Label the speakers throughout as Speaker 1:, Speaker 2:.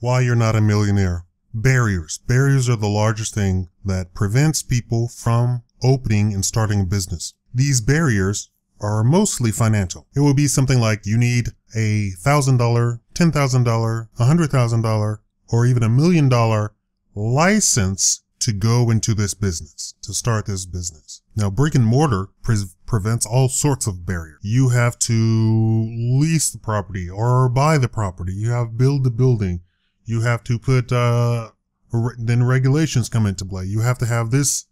Speaker 1: Why you're not a millionaire. Barriers. Barriers are the largest thing that prevents people from opening and starting a business. These barriers are mostly financial. It will be something like you need a $1,000, $10,000, $100,000, or even $1 million license to go into this business, to start this business. Now, brick and mortar prevents all sorts of barriers. You have to lease the property or buy the property. You have to build the building. You have to put, then regulations come into play. You have to have this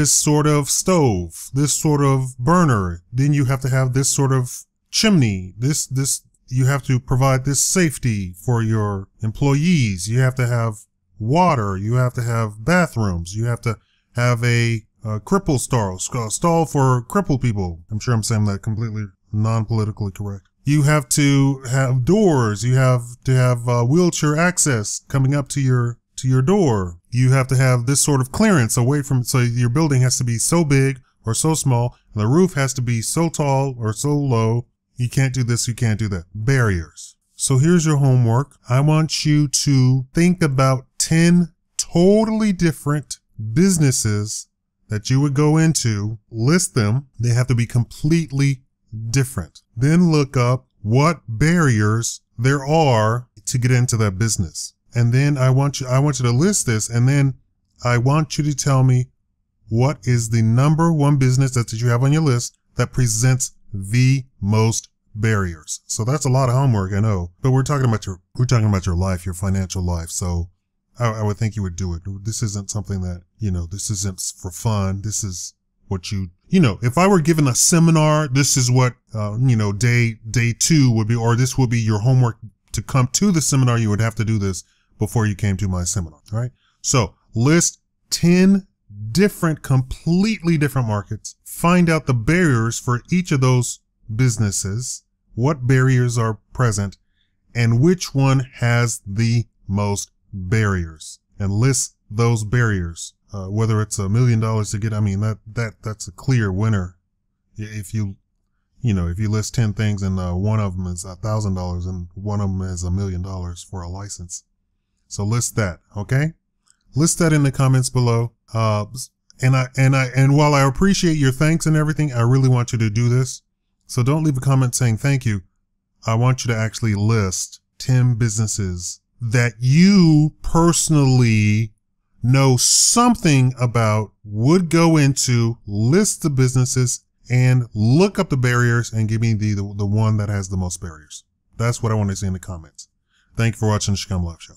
Speaker 1: sort of stove, this sort of burner. Then you have to have this sort of chimney. You have to provide this safety for your employees. You have to have water. You have to have bathrooms. You have to have a cripple stall for crippled people. I'm sure I'm saying that completely non-politically correct. You have to have doors. You have to have wheelchair access coming up to your door. You have to have this sort of clearance away from, so your building has to be so big or so small, and the roof has to be so tall or so low. You can't do this, you can't do that. Barriers. So here's your homework. I want you to think about 10 totally different businesses that you would go into, list them. They have to be completely different. Then look up what barriers there are to get into that business. And then I want you to list this, and then I want you to tell me what is the number one business that you have on your list that presents the most barriers. So that's a lot of homework, I know, but we're talking about your life, your financial life. So I would think you would do it. This isn't something that, this isn't for fun. This is what if I were given a seminar, this is what, day 2 would be, or this would be your homework to come to the seminar. You would have to do this before you came to my seminar. All right. So list 10 completely different markets. Find out the barriers for each of those businesses, what barriers are present, and which one has the most barriers, and list those barriers. Whether it's $1 million to get, that's a clear winner. If you list 10 things and one of them is $1,000 and one of them is $1 million for a license. So list that, okay? List that in the comments below. And while I appreciate your thanks and everything, I really want you to do this. So don't leave a comment saying thank you. I want you to actually list 10 businesses that you personally know something about, would go into, list the businesses, and look up the barriers and give me the one that has the most barriers. That's what I want to see in the comments. Thank you for watching the Shakam Live Show.